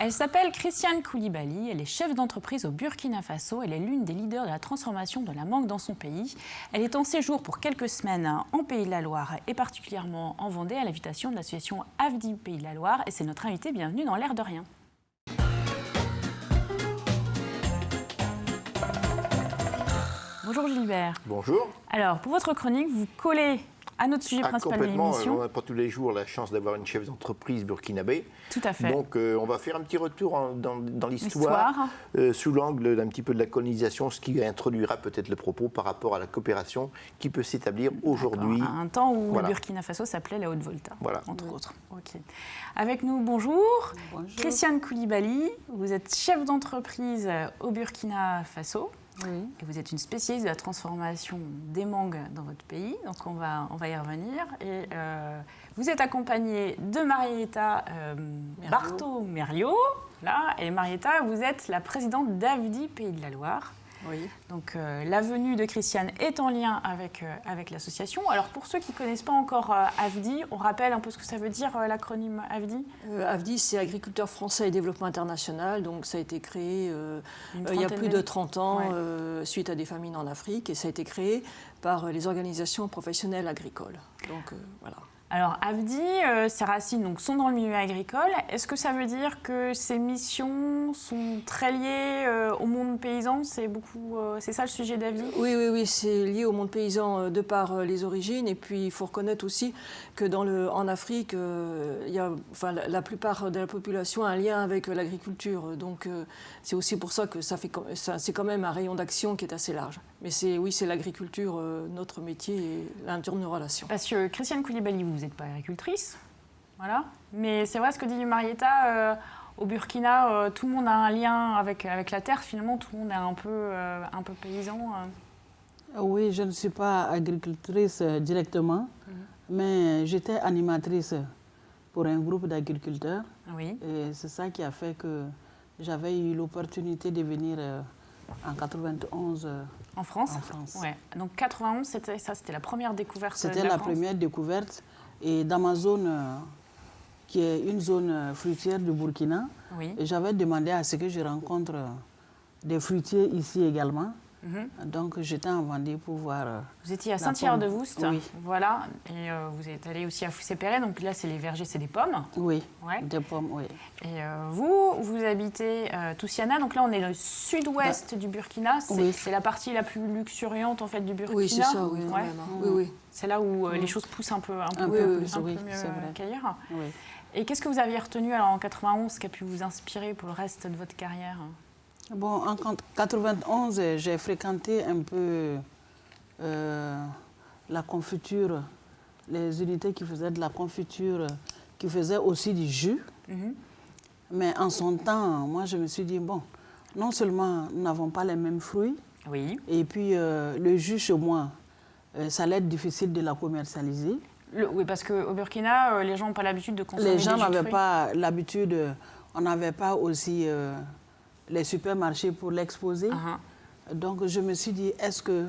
Elle s'appelle Christiane Koulibaly, elle est chef d'entreprise au Burkina Faso, elle est l'une des leaders de la transformation de la mangue dans son pays. Elle est en séjour pour quelques semaines en Pays de la Loire et particulièrement en Vendée à l'invitation de l'association AFDI Pays de la Loire et c'est notre invitée, bienvenue dans L'air de rien. Bonjour Gilbert. Bonjour. Alors pour votre chronique, vous collez à notre sujet principal de l'émission. On n'a pas tous les jours la chance d'avoir une chef d'entreprise burkinabé. Tout à fait. Donc on va faire un petit retour dans l'histoire, sous l'angle d'un petit peu de la colonisation, ce qui introduira peut-être le propos par rapport à la coopération qui peut s'établir aujourd'hui. À un temps où le Burkina Faso s'appelait la Haute-Volta, entre autres. Okay. Avec nous, bonjour. Bonjour. Christiane Koulibaly, vous êtes chef d'entreprise au Burkina Faso. Oui. Et vous êtes une spécialiste de la transformation des mangues dans votre pays, donc on va y revenir. Et vous êtes accompagnée de Marietta Bartho-Merliot, là, et Marietta, vous êtes la présidente d'AFDI Pays de la Loire. Oui. Donc la venue de Christiane est en lien avec l'association. Alors pour ceux qui ne connaissent pas encore AFDI, on rappelle un peu ce que ça veut dire l'acronyme AFDI. AFDI, c'est Agriculteurs Français et Développement International. Donc ça a été créé il y a plus de 30 ans suite à des famines en Afrique et ça a été créé par les organisations professionnelles agricoles. Donc voilà. Alors, AFDI, ses racines donc, sont dans le milieu agricole. Est-ce que ça veut dire que ses missions sont très liées au monde paysan? C'est ça le sujet d'AFDI? Oui, c'est lié au monde paysan de par les origines. Et puis, il faut reconnaître aussi que en Afrique, la plupart de la population a un lien avec l'agriculture. Donc, c'est aussi pour ça que c'est quand même un rayon d'action qui est assez large. Mais c'est l'agriculture, notre métier et l'interne de nos relations. Parce que Christiane Koulibaly, vous n'êtes pas agricultrice, voilà. Mais c'est vrai ce que dit Marietta, au Burkina, tout le monde a un lien avec la terre. Finalement, tout le monde est un peu paysan. Oui, je ne suis pas agricultrice directement, mais j'étais animatrice pour un groupe d'agriculteurs. Oui. Et c'est ça qui a fait que j'avais eu l'opportunité de venir en 91 en France. Ouais. Donc 91, c'était la première découverte. C'était la première découverte. Et dans ma zone, qui est une zone fruitière du Burkina, j'avais demandé à ce que je rencontre des fruitiers ici également. Donc j'étais en Vendée pour voir. Vous étiez à Saint-Hilaire-de-Voust, voilà, et vous êtes allé aussi à Foussé-Perret, donc là c'est les vergers, c'est des pommes. Oui, des pommes, oui. Et vous habitez Toussiana, donc là on est dans le sud-ouest du Burkina, c'est la partie la plus luxuriante en fait du Burkina. Oui, c'est ça, oui, quand même. Oui. C'est là où les choses poussent un peu mieux qu'ailleurs. Oui. Et qu'est-ce que vous aviez retenu alors en 91 qui a pu vous inspirer pour le reste de votre carrière? Bon, en 91, j'ai fréquenté un peu la confiture, les unités qui faisaient de la confiture, qui faisaient aussi du jus. Mais en son temps, moi, je me suis dit, bon, non seulement nous n'avons pas les mêmes fruits, et puis le jus chez moi, ça allait être difficile de la commercialiser. Oui, parce qu'au Burkina, les gens n'ont pas l'habitude de consommer des jus de fruits. Les gens n'avaient pas l'habitude, on n'avait pas aussi les supermarchés pour l'exposer. Donc je me suis dit, est-ce que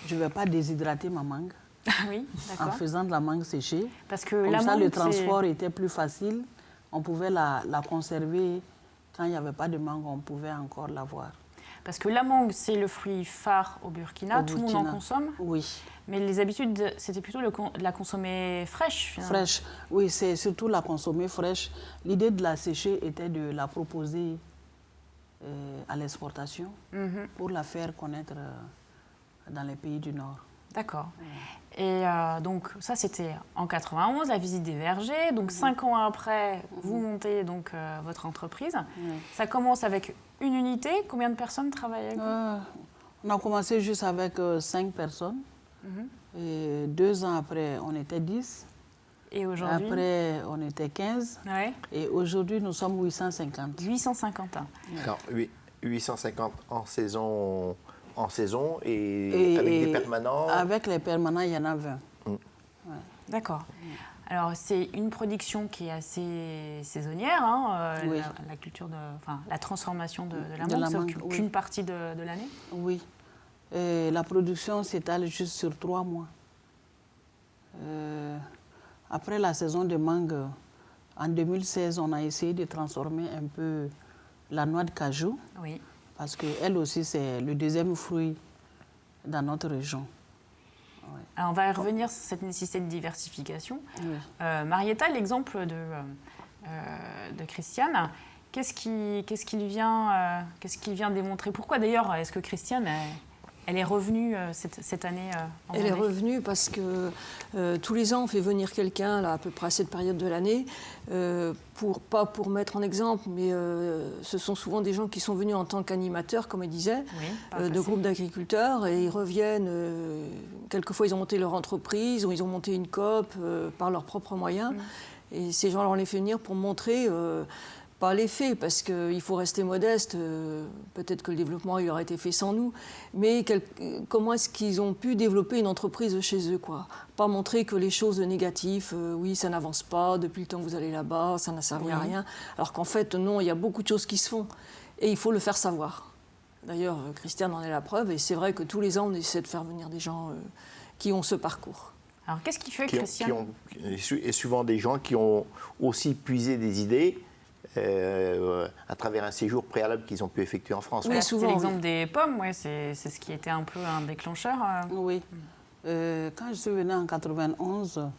je ne vais pas déshydrater ma mangue en faisant de la mangue séchée? Parce que comme ça, le transport était plus facile. On pouvait la conserver. Quand il n'y avait pas de mangue, on pouvait encore l'avoir. Parce que la mangue, c'est le fruit phare au Burkina. Tout le monde en consomme. Oui. Mais les habitudes, c'était plutôt de la consommer fraîche, finalement. Fraîche, oui, c'est surtout la consommer fraîche. L'idée de la sécher était de la proposer à l'exportation pour la faire connaître dans les pays du Nord. D'accord. Et donc ça c'était en 91, la visite des vergers. Donc 5 ans après, vous montez donc votre entreprise. Ça commence avec une unité. Combien de personnes travaillent avec vous? On a commencé juste avec 5 personnes. Et 2 ans après, on était 10. Et aujourd'hui? Après, on était 15. Et aujourd'hui, nous sommes 850. 850 ans. Alors, 850 en saison et avec des permanents? Avec les permanents, il y en a 20. D'accord. Alors, c'est une production qui est assez saisonnière, la culture la transformation de la mangue, ça occupe qu'une partie de l'année? Oui. Et la production s'étale juste sur 3 mois. Après la saison de mangue, En 2016, on a essayé de transformer un peu la noix de cajou, parce qu'elle aussi, c'est le deuxième fruit dans notre région. Ouais. Alors, on va revenir sur cette nécessité de diversification. Oui. Marietta, l'exemple de Christiane, qu'est-ce qu'il vient démontrer? Pourquoi d'ailleurs est-ce que Christiane, elle est revenue cette année en Elle est revenue parce que tous les ans, on fait venir quelqu'un, à peu près à cette période de l'année, pas pour mettre en exemple, mais ce sont souvent des gens qui sont venus en tant qu'animateurs, comme elle disait, de groupes d'agriculteurs, et ils reviennent, quelquefois ils ont monté leur entreprise, ou ils ont monté une coop par leurs propres moyens, et ces gens-là, on les fait venir pour montrer... pas les faits, parce qu'il faut rester modeste, peut-être que le développement il aurait été fait sans nous, mais comment est-ce qu'ils ont pu développer une entreprise chez eux, quoi. Pas montrer que les choses négatives, oui, ça n'avance pas, depuis le temps que vous allez là-bas, ça n'a servi à rien, alors qu'en fait, non, il y a beaucoup de choses qui se font, et il faut le faire savoir. D'ailleurs, Christiane en est la preuve, et c'est vrai que tous les ans, on essaie de faire venir des gens qui ont ce parcours. Alors, qu'est-ce qui fait, Christiane et souvent des gens qui ont aussi puisé des idées à travers un séjour préalable qu'ils ont pu effectuer en France. Oui, souvent. C'est l'exemple des pommes, c'est ce qui était un peu un déclencheur. Oui. Quand je suis venue en 91,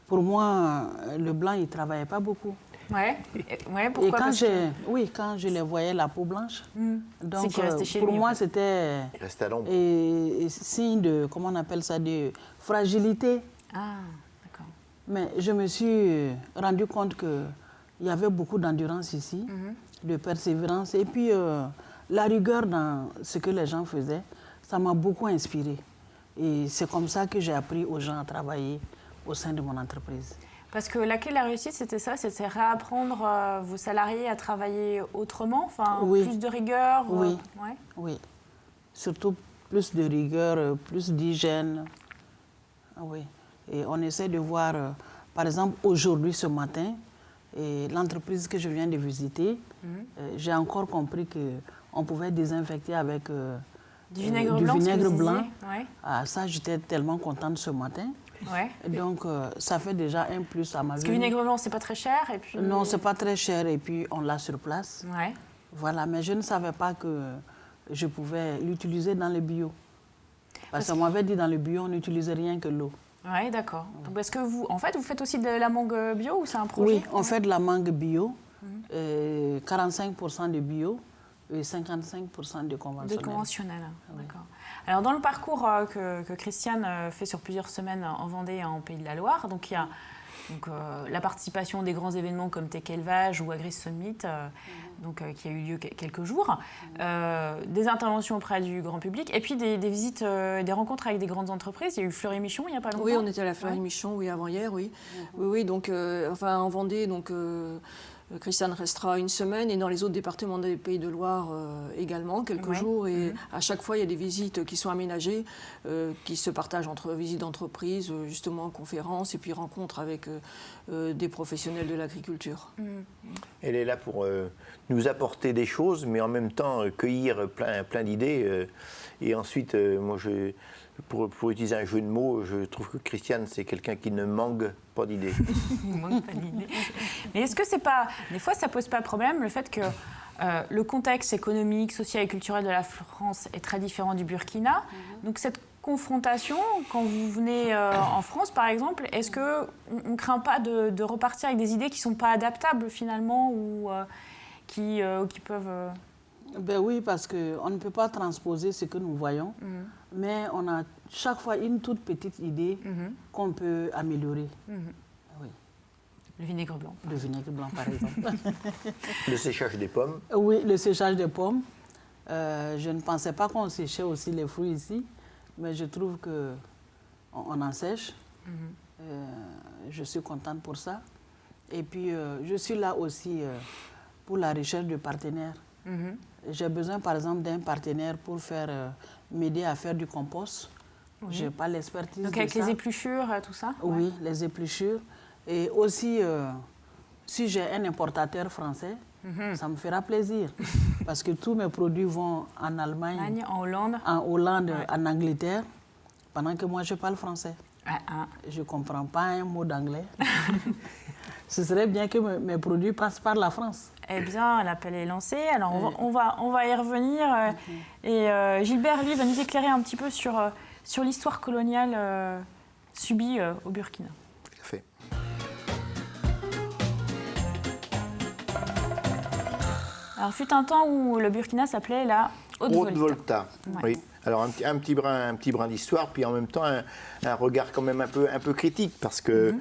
pour moi, le blanc, il ne travaillait pas beaucoup. Pourquoi? Et quand je les voyais la peau blanche, donc pour moi, c'était signe de, comment on appelle ça, de fragilité. Ah, d'accord. Mais je me suis rendu compte que il y avait beaucoup d'endurance ici, de persévérance. Et puis, la rigueur dans ce que les gens faisaient, ça m'a beaucoup inspirée. Et c'est comme ça que j'ai appris aux gens à travailler au sein de mon entreprise. Parce que la clé de la réussite, c'était ça, c'était réapprendre vos salariés à travailler autrement, enfin, plus de rigueur. Oui. Surtout plus de rigueur, plus d'hygiène. Oui. Et on essaie de voir, par exemple, aujourd'hui, ce matin, et l'entreprise que je viens de visiter, j'ai encore compris qu'on pouvait désinfecter avec du vinaigre blanc. Ah, ça, j'étais tellement contente ce matin. Donc, ça fait déjà un plus à ma vie. Parce que le vinaigre blanc, c'est pas très cher et puis... Non, c'est pas très cher et puis on l'a sur place. Voilà, mais je ne savais pas que je pouvais l'utiliser dans le bio. Parce qu'on m'avait dit dans le bio, on n'utilisait rien que l'eau. Oui, d'accord. Donc, est-ce que vous faites aussi de la mangue bio ou c'est un projet? Oui, on fait de la mangue bio, 45% de bio et 55% de conventionnel. De conventionnel, d'accord. Alors, dans le parcours que Christiane fait sur plusieurs semaines en Vendée et en Pays de la Loire, donc il y a la participation des grands événements comme Tech Élevage ou Agri Summit, qui a eu lieu quelques jours, des interventions auprès du grand public, et puis des visites, des rencontres avec des grandes entreprises. Il y a eu Fleury-Michon il n'y a pas longtemps. Oui, on était à la Fleury-Michon, avant-hier, oui. Oui, donc, en Vendée, donc... Christiane restera une semaine et dans les autres départements des Pays de Loire également, quelques jours. Et à chaque fois, il y a des visites qui sont aménagées, qui se partagent entre visites d'entreprise, justement conférences et puis rencontres avec des professionnels de l'agriculture. Elle est là pour nous apporter des choses, mais en même temps cueillir plein d'idées. Et ensuite, moi, pour utiliser un jeu de mots, je trouve que Christiane, c'est quelqu'un qui ne manque pas d'idées. Il ne manque pas d'idées. Mais est-ce que c'est pas... Des fois, ça ne pose pas problème, le fait que le contexte économique, social et culturel de la France est très différent du Burkina. Donc cette confrontation, quand vous venez en France, par exemple, est-ce qu'on ne craint pas de repartir avec des idées qui ne sont pas adaptables, finalement, ou qui peuvent... Ben oui, parce qu'on ne peut pas transposer ce que nous voyons, mais on a chaque fois une toute petite idée qu'on peut améliorer. Oui. Le vinaigre blanc. Le vinaigre blanc, par exemple. Le séchage des pommes. Oui, le séchage des pommes. Je ne pensais pas qu'on séchait aussi les fruits ici, mais je trouve qu'on en sèche. Je suis contente pour ça. Et puis, je suis là aussi pour la recherche de partenaires. J'ai besoin, par exemple, d'un partenaire pour m'aider à faire du compost. Je n'ai pas l'expertise. Donc, avec les épluchures, tout ça? Oui, les épluchures. Et aussi, si j'ai un importateur français, ça me fera plaisir. Parce que tous mes produits vont en Allemagne, en Hollande, en Angleterre, pendant que moi, je parle français. Je ne comprends pas un mot d'anglais. ce serait bien que mes produits passent par la France. Eh bien, l'appel est lancé. Alors, on va y revenir. Et Gilbert, lui, va nous éclairer un petit peu sur l'histoire coloniale subie au Burkina. Tout à fait. Alors, fut un temps où le Burkina s'appelait la Haute-Volta. Ouais. Oui. Alors un petit brin d'histoire, puis en même temps un regard quand même un peu critique, parce que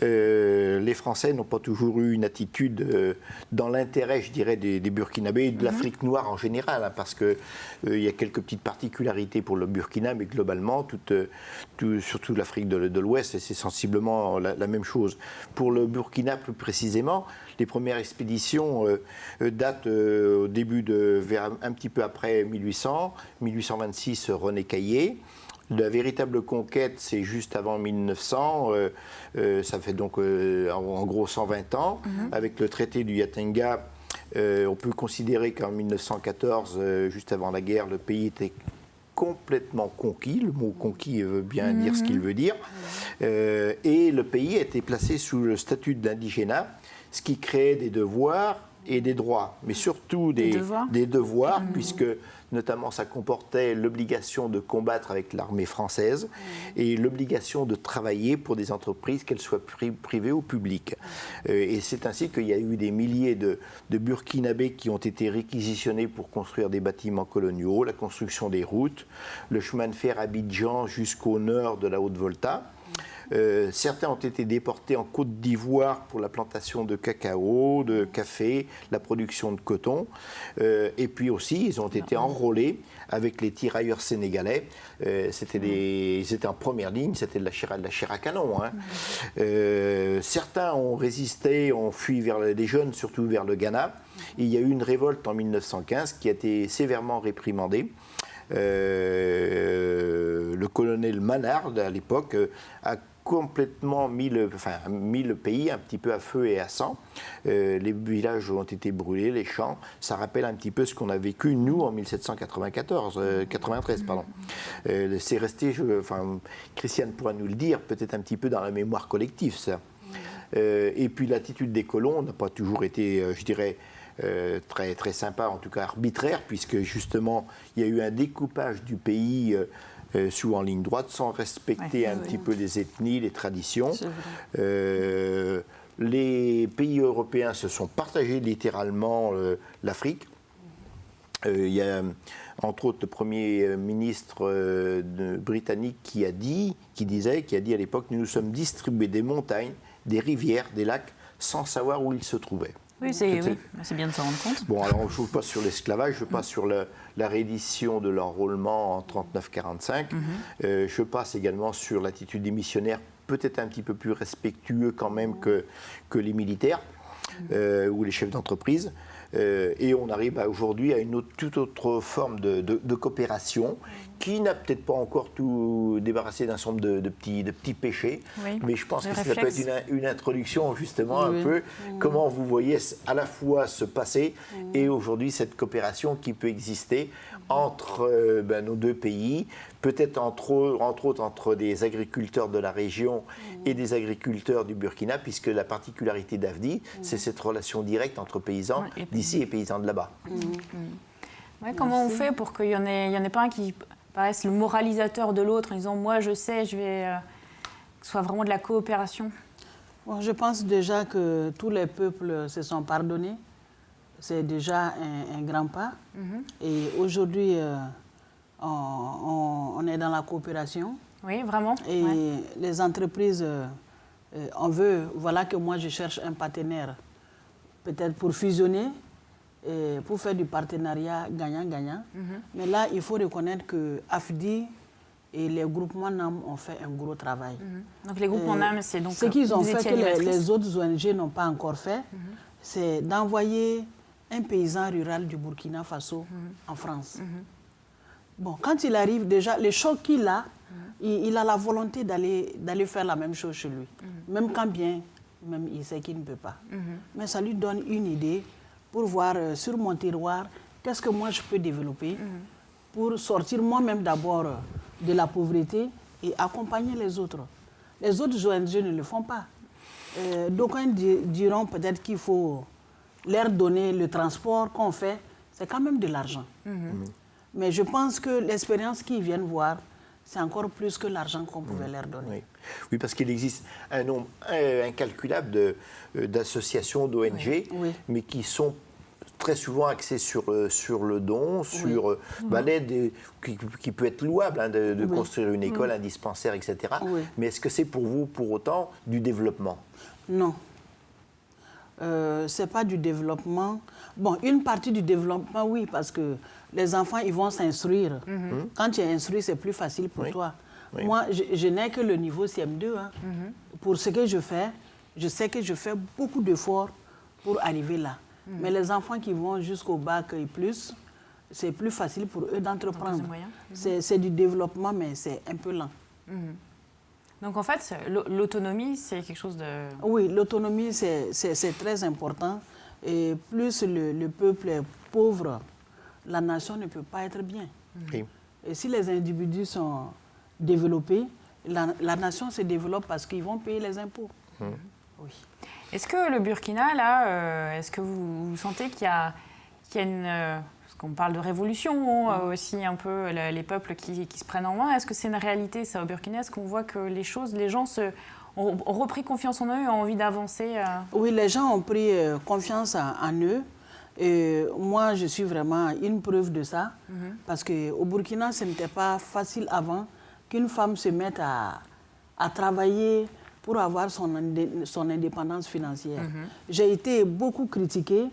les Français n'ont pas toujours eu une attitude dans l'intérêt, je dirais, des Burkinabés et de l'Afrique noire en général, hein, parce qu'il y a quelques petites particularités pour le Burkina, mais globalement, surtout l'Afrique de l'Ouest, c'est sensiblement la même chose. Pour le Burkina plus précisément, les premières expéditions datent au début vers un petit peu après 1826, René Caillé. La véritable conquête, c'est juste avant 1900, ça fait donc en gros 120 ans. Avec le traité du Yatenga, on peut considérer qu'en 1914, juste avant la guerre, le pays était complètement conquis. Le mot conquis veut bien dire ce qu'il veut dire. Et le pays a été placé sous le statut d'indigénat, ce qui créait des devoirs et des droits, mais surtout des devoirs, puisque notamment ça comportait l'obligation de combattre avec l'armée française et l'obligation de travailler pour des entreprises, qu'elles soient privées ou publiques. Et c'est ainsi qu'il y a eu des milliers de Burkinabés qui ont été réquisitionnés pour construire des bâtiments coloniaux, la construction des routes, le chemin de fer Abidjan jusqu'au nord de la Haute-Volta. Certains ont été déportés en Côte d'Ivoire pour la plantation de cacao, de café, la production de coton. Et puis aussi, ils ont été enrôlés avec les tirailleurs sénégalais. Ils étaient en première ligne, c'était de la chair à canon. Hein. Certains ont résisté, ont fui des jeunes, surtout vers le Ghana. Et il y a eu une révolte en 1915 qui a été sévèrement réprimandée. Le colonel Manard, à l'époque, a complètement mis le pays un petit peu à feu et à sang. Les villages ont été brûlés, les champs. Ça rappelle un petit peu ce qu'on a vécu, nous, en 93, pardon. C'est resté, Christiane pourra nous le dire, peut-être un petit peu dans la mémoire collective, ça. Et puis l'attitude des colons n'a pas toujours été, je dirais, très, très sympa, en tout cas arbitraire, puisque justement, il y a eu un découpage du pays souvent en ligne droite, sans respecter un petit peu les ethnies, les traditions. Les pays européens se sont partagés littéralement l'Afrique. Il y a entre autres le Premier ministre britannique qui a dit à l'époque, nous nous sommes distribués des montagnes, des rivières, des lacs, sans savoir où ils se trouvaient. Oui, c'est bien de s'en rendre compte. Bon, alors je passe sur l'esclavage, je passe sur la réédition de l'enrôlement en 39-45, je passe également sur l'attitude des missionnaires, peut-être un petit peu plus respectueux quand même que les militaires ou les chefs d'entreprise. Et on arrive aujourd'hui à une toute autre forme de coopération qui n'a peut-être pas encore tout débarrassé d'un certain nombre de petits péchés, mais je pense que ça peut être une introduction justement un peu comment vous voyez à la fois se passer et aujourd'hui cette coopération qui peut exister entre nos deux pays, peut-être entre autres entre des agriculteurs de la région et des agriculteurs du Burkina, puisque la particularité d'AFDI, c'est cette relation directe entre paysans d'ici et paysans de là-bas. Comment on fait pour qu'il y en ait pas un qui paraisse le moralisateur de l'autre en disant « moi je sais, je vais… que ce soit vraiment de la coopération ». Bon, je pense déjà que tous les peuples se sont pardonnés. C'est déjà un grand pas. Et aujourd'hui, on est dans la coopération. Oui, vraiment. Et les entreprises, voilà que moi je cherche un partenaire, peut-être pour fusionner, et pour faire du partenariat gagnant-gagnant. Mais là, il faut reconnaître que AFDI et les groupements NAM ont fait un gros travail. Donc les groupements NAM, c'est donc… Ce qu'ils ont fait que les autres ONG n'ont pas encore fait, c'est d'envoyer un paysan rural du Burkina Faso en France. Bon, quand il arrive, déjà, le choc qu'il a, il a la volonté d'aller faire la même chose chez lui. Même quand bien, même il sait qu'il ne peut pas. Mais ça lui donne une idée pour voir sur mon tiroir, qu'est-ce que moi je peux développer pour sortir moi-même d'abord de la pauvreté et accompagner les autres. Les autres ONG ne le font pas. D'aucuns diront peut-être qu'il faut leur donner le transport qu'on fait. C'est quand même de l'argent. Mais je pense que l'expérience qu'ils viennent voir, c'est encore plus que l'argent qu'on pouvait leur donner. Oui, parce qu'il existe un nombre incalculable d'associations, d'ONG, mais qui sont très souvent axées sur le don, sur l'aide qui peut être louable, hein, de construire une école, un dispensaire, etc. Mais est-ce que c'est pour vous, pour autant, du développement? Non. Ce n'est pas du développement. Bon, une partie du développement, oui, parce que les enfants, ils vont s'instruire. Quand tu es instruit, c'est plus facile pour toi. Moi, je n'ai que le niveau CM2. Hein. Pour ce que je fais, je sais que je fais beaucoup d'efforts pour arriver là. Mais les enfants qui vont jusqu'au bac et plus, c'est plus facile pour eux d'entreprendre. C'est du développement, mais c'est un peu lent. Donc en fait, l'autonomie, c'est quelque chose de... Oui, l'autonomie, c'est très important. Et plus le peuple est pauvre, la nation ne peut pas être bien. Et si les individus sont développés, la nation se développe parce qu'ils vont payer les impôts. Oui. Est-ce que le Burkina, là, est-ce que vous sentez qu'il y a une... parce qu'on parle de révolution aussi, un peu, les peuples qui se prennent en main. Est-ce que c'est une réalité, ça, au Burkina? Est-ce qu'on voit que les gens ont repris confiance en eux et ont envie d'avancer? Oui, les gens ont pris confiance en eux. Et moi, je suis vraiment une preuve de ça. Parce qu'au Burkina, ce n'était pas facile avant qu'une femme se mette à travailler pour avoir son indépendance financière. J'ai été beaucoup critiquée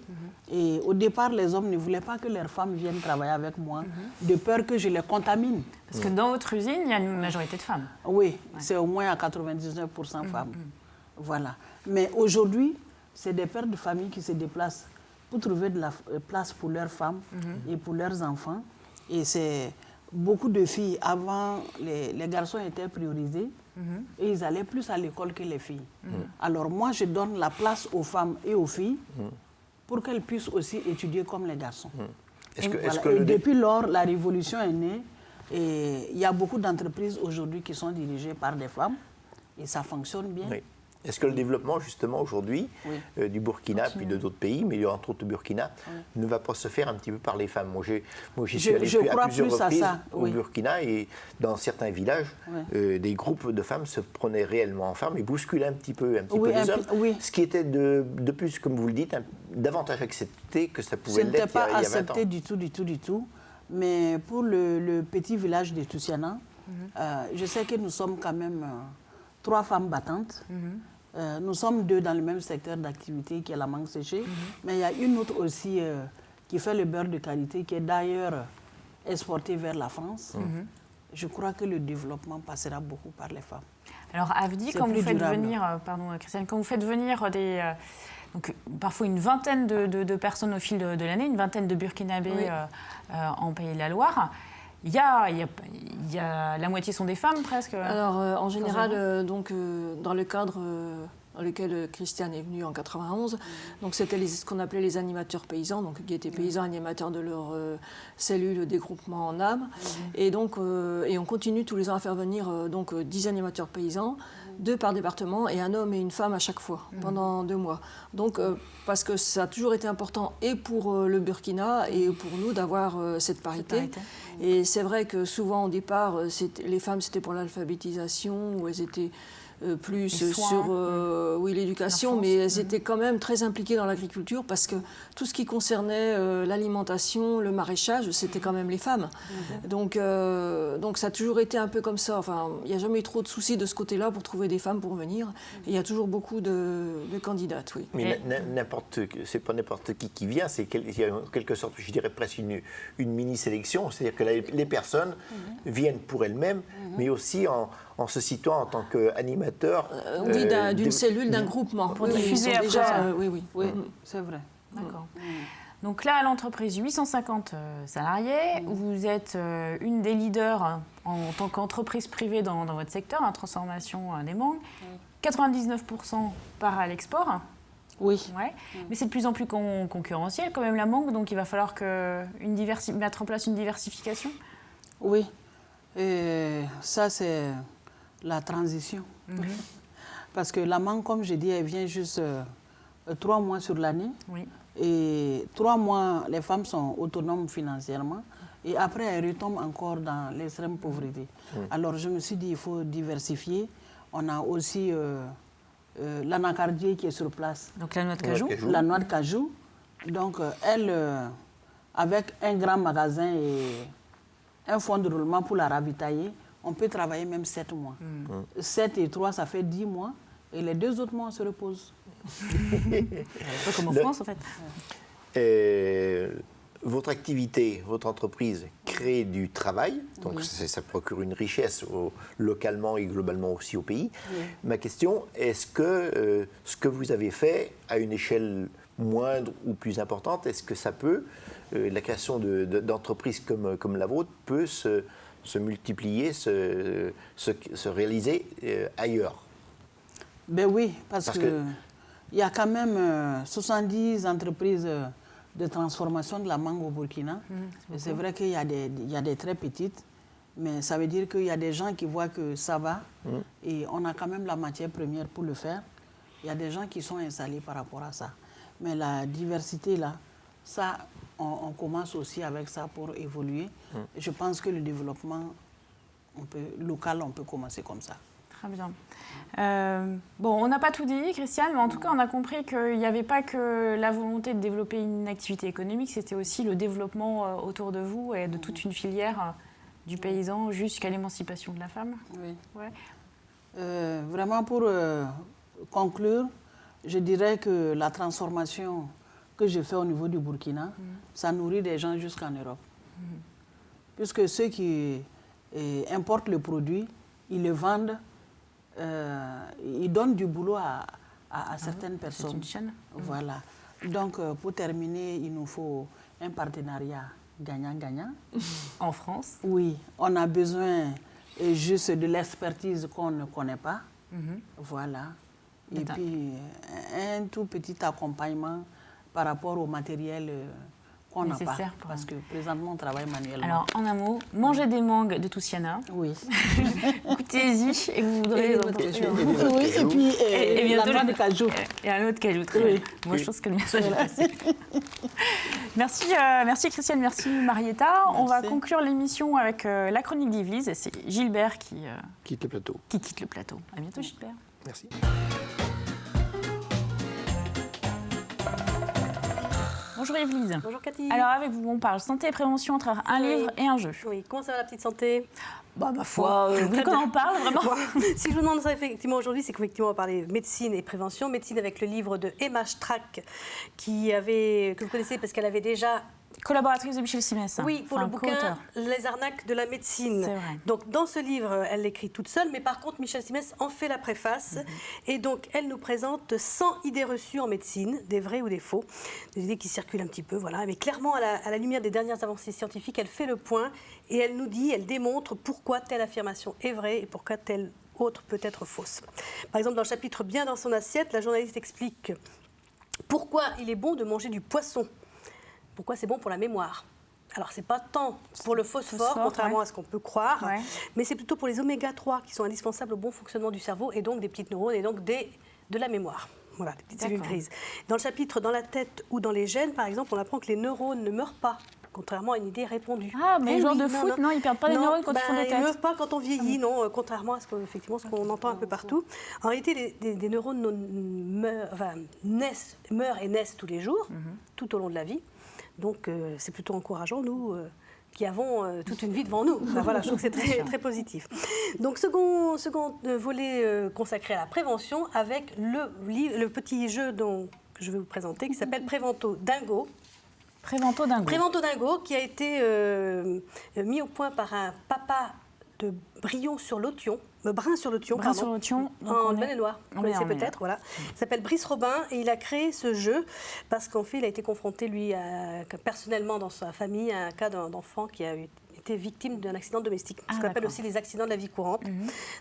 et au départ, les hommes ne voulaient pas que leurs femmes viennent travailler avec moi, de peur que je les contamine. Parce que dans votre usine, il y a une majorité de femmes. Oui, c'est au moins à 99% femmes. Voilà. Mais aujourd'hui, c'est des pères de famille qui se déplacent pour trouver de la place pour leurs femmes et pour leurs enfants. Et c'est beaucoup de filles. Avant, les garçons étaient priorisés. Et ils allaient plus à l'école que les filles. Alors moi, je donne la place aux femmes et aux filles pour qu'elles puissent aussi étudier comme les garçons. Et depuis lors, la révolution est née et il y a beaucoup d'entreprises aujourd'hui qui sont dirigées par des femmes et ça fonctionne bien. Est-ce que le développement, justement, aujourd'hui, du Burkina, puis de d'autres pays, mais entre autres du Burkina, ne va pas se faire un petit peu par les femmes? Moi, j'y suis allé à plusieurs reprises au Burkina, et dans certains villages, des groupes de femmes se prenaient réellement en femmes et bousculaient un petit peu les hommes. Ce qui était de plus, comme vous le dites, davantage accepté que ça pouvait l'être il y a 20 ans. Ce n'était pas accepté du tout. Mais pour le petit village de Toussiana, je sais que nous sommes quand même 3 femmes battantes. Nous sommes 2 dans le même secteur d'activité qui est la mangue séchée. Mais il y a une autre aussi qui fait le beurre de qualité, qui est d'ailleurs exportée vers la France. Je crois que le développement passera beaucoup par les femmes. Alors, Avdi, quand vous faites venir, Christiane, quand vous faites venir donc, parfois une vingtaine de personnes au fil de l'année, une vingtaine de Burkinabés en Pays de la Loire, il y a la moitié sont des femmes presque. Alors en général, dans le cadre dans lequel Christiane est venue en 91, donc c'était ce qu'on appelait les animateurs paysans, donc qui étaient paysans animateurs de leur cellule des groupements en âme, et donc on continue tous les ans à faire venir 10 animateurs paysans, 2 par département et un homme et une femme à chaque fois pendant 2 mois. Donc parce que ça a toujours été important et pour le Burkina et pour nous d'avoir cette parité. Et c'est vrai que souvent au départ, les femmes c'était pour l'alphabétisation, où elles étaient plus sur l'éducation, mais elles étaient quand même très impliquées dans l'agriculture parce que tout ce qui concernait l'alimentation, le maraîchage, c'était quand même les femmes. Donc ça a toujours été un peu comme ça. Enfin, il n'y a jamais eu trop de soucis de ce côté-là pour trouver des femmes pour venir. Et il y a toujours beaucoup de candidates, oui. Mais c'est pas n'importe qui vient, il y a en quelque sorte, je dirais presque une mini-sélection, c'est-à-dire que les personnes viennent pour elles-mêmes, mais aussi en se situant en tant qu'animateur. D'une cellule, d'un groupement. Pour diffuser après. Oui, c'est vrai. D'accord. Donc là, à l'entreprise, 850 salariés. Vous êtes une des leaders en tant qu'entreprise privée dans votre secteur, la transformation des mangues. 99% part à l'export. Oui. Ouais. Mais c'est de plus en plus concurrentiel quand même la mangue, donc il va falloir mettre en place une diversification. Oui. Et ça, c'est la transition. Parce que la mangue, comme je dis, elle vient juste 3 mois sur l'année. Oui. Et 3 mois, les femmes sont autonomes financièrement. Et après, elles retombent encore dans l'extrême pauvreté. Alors, je me suis dit, il faut diversifier. On a aussi l'anacardier qui est sur place. Donc, la noix de cajou. La noix de cajou. Donc, elle, avec un grand magasin et un fonds de roulement pour la ravitailler, on peut travailler même 7 mois. 7 et 3, ça fait 10 mois. Et les 2 autres mois, on se repose. Pas comme en France, en fait. Votre activité, votre entreprise crée du travail, donc Oui. ça procure une richesse localement et globalement aussi au pays. Oui. Ma question, est-ce que ce que vous avez fait à une échelle moindre ou plus importante, est-ce que ça peut, la création d'entreprises comme la vôtre peut se multiplier, se réaliser ailleurs? Ben oui, parce que il y a quand même 70 entreprises de transformation de la mangue au Burkina. C'est vrai qu'il y a des très petites, mais ça veut dire qu'il y a des gens qui voient que ça va et on a quand même la matière première pour le faire. Il y a des gens qui sont installés par rapport à ça. Mais la diversité, là, ça, on commence aussi avec ça pour évoluer. Je pense que le développement local, on peut commencer comme ça. Très bien. Bon, on n'a pas tout dit, Christiane, mais en tout cas, on a compris qu'il n'y avait pas que la volonté de développer une activité économique, c'était aussi le développement autour de vous et de toute une filière du paysan jusqu'à l'émancipation de la femme. Oui. Ouais. Vraiment, pour conclure, je dirais que la transformation que je fais au niveau du Burkina, ça nourrit des gens jusqu'en Europe. Puisque ceux qui importent le produit, ils le vendent, ils donnent du boulot à certaines personnes. C'est une chaîne. Voilà. Donc, pour terminer, il nous faut un partenariat gagnant-gagnant. En France? Oui, on a besoin juste de l'expertise qu'on ne connaît pas. Voilà. Et puis, un tout petit accompagnement par rapport au matériel qu'on n'a pas. Parce que présentement, on travaille manuellement. Alors, en un mot, mangez des mangues de Toussiana. Oui. Goûtez-y et vous voudrez... Oui, et puis la noix de cajou. Et un autre cajou. Très bien. Moi, je pense que le message est passé. Merci Christiane, merci Marietta. Merci. On va conclure l'émission avec la chronique d'Yvelise. C'est Gilbert qui quitte le plateau. À bientôt Gilbert. Merci. Bonjour Yvelise. Bonjour Cathy. Alors avec vous, on parle santé et prévention à travers un livre et un jeu. Oui, comment ça va la petite santé? Ma foi, vous voulez qu'on en parle vraiment? Si je vous demande ça effectivement aujourd'hui, c'est qu'effectivement on va parler médecine et prévention. Médecine avec le livre de Emma Strack, que vous connaissez parce qu'elle avait déjà... Collaboratrice de Michel Simès. Oui, pour le bouquin Les arnaques de la médecine. C'est vrai. Donc dans ce livre, elle l'écrit toute seule, mais par contre Michel Simès en fait la préface. Et donc elle nous présente 100 idées reçues en médecine, des vraies ou des faux, des idées qui circulent un petit peu, voilà. Mais clairement, à la lumière des dernières avancées scientifiques, elle fait le point et elle nous dit, elle démontre pourquoi telle affirmation est vraie et pourquoi telle autre peut être fausse. Par exemple, dans le chapitre Bien dans son assiette, la journaliste explique pourquoi il est bon de manger du poisson. Pourquoi c'est bon pour la mémoire? Alors, ce n'est pas tant pour le phosphore, contrairement à ce qu'on peut croire, mais c'est plutôt pour les oméga-3 qui sont indispensables au bon fonctionnement du cerveau et donc des petites neurones et donc de la mémoire. Voilà, des petites cellules grises. Dans le chapitre Dans la tête ou dans les gènes, par exemple, on apprend que les neurones ne meurent pas, contrairement à une idée répandue. Ah, mais les joueurs de foot, non, ils ne perdent pas les neurones quand ils font des têtes. Ils ne meurent pas quand on vieillit, non, contrairement à ce qu'on entend un peu partout. En réalité, des neurones meurent et naissent tous les jours, tout au long de la vie. Donc, c'est plutôt encourageant, nous, qui avons toute une vie devant nous. Enfin, voilà, je trouve que c'est très, très positif. Donc, second volet consacré à la prévention, avec le petit jeu que je vais vous présenter, qui s'appelle Prévento Dingo. Prévento Dingo. Prévento Dingo, qui a été mis au point par un papa de Brin-sur-l'Othion, en Maine-et-Loire. Vous connaissez peut-être, voilà. Il s'appelle Brice Robin et il a créé ce jeu parce qu'en fait, il a été confronté, lui, personnellement dans sa famille, à un cas d'enfant qui a été victime d'un accident domestique, ce qu'on appelle aussi les accidents de la vie courante.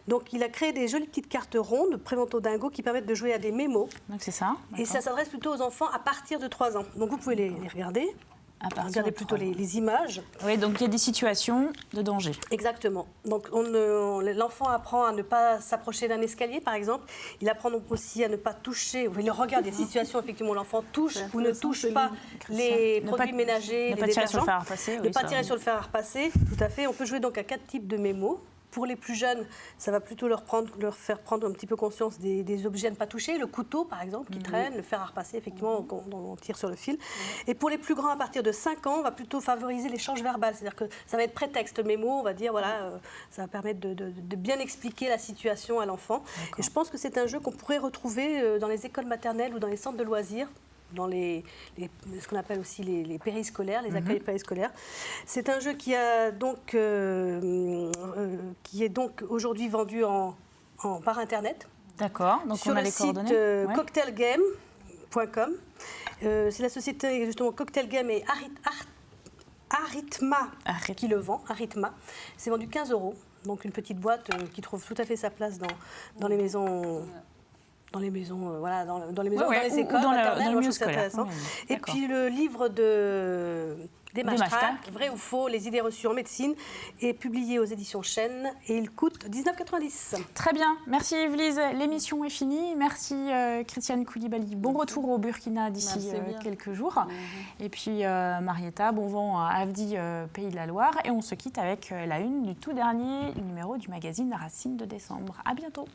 Donc, il a créé des jolies petites cartes rondes, Prévento Dingo, qui permettent de jouer à des mémos. Donc, c'est ça. Et ça s'adresse plutôt aux enfants à partir de 3 ans. Donc, vous pouvez les regarder. Regardez plutôt les images. Oui, donc il y a des situations de danger. Exactement. Donc l'enfant apprend à ne pas s'approcher d'un escalier, par exemple. Il apprend donc aussi à ne pas toucher. Il regarde des situations, effectivement, où l'enfant touche ou ne touche pas les produits ménagers, les détergents. Ne pas tirer sur le fer à repasser. Tout à fait. On peut jouer donc à 4 types de mémos. Pour les plus jeunes, ça va plutôt leur faire prendre un petit peu conscience des objets à ne pas toucher. Le couteau, par exemple, qui traîne, le fer à repasser, effectivement, on tire sur le fil. Et pour les plus grands, à partir de 5 ans, on va plutôt favoriser l'échange verbal. C'est-à-dire que ça va être prétexte mémo, on va dire, voilà, ça va permettre de bien expliquer la situation à l'enfant. Et je pense que c'est un jeu qu'on pourrait retrouver dans les écoles maternelles ou dans les centres de loisirs, dans ce qu'on appelle aussi les périscolaires, les accueils périscolaires. C'est un jeu qui est donc aujourd'hui vendu par Internet. D'accord, donc sur on a le les coordonnées. Site cocktailgame.com. C'est la société justement Cocktail Game et Arithma qui le vend. Arithma. C'est vendu 15 €. Donc une petite boîte qui trouve tout à fait sa place dans les maisons. Dans les maisons, voilà, dans les maisons, dans les écoles, dans maternelles, le milieu c'est scolaire. intéressant. Et puis le livre des Mashtag, vrai ou faux, les idées reçues en médecine, est publié aux éditions Chêne et il coûte 19,90 €. Très bien, merci Yvelise. L'émission est finie. Merci Christiane Koulibaly. Bon retour au Burkina d'ici quelques jours. Et puis Marietta, bon vent à Avdi, Pays de la Loire. Et on se quitte avec la une du tout dernier numéro du magazine La Racine de décembre. À bientôt.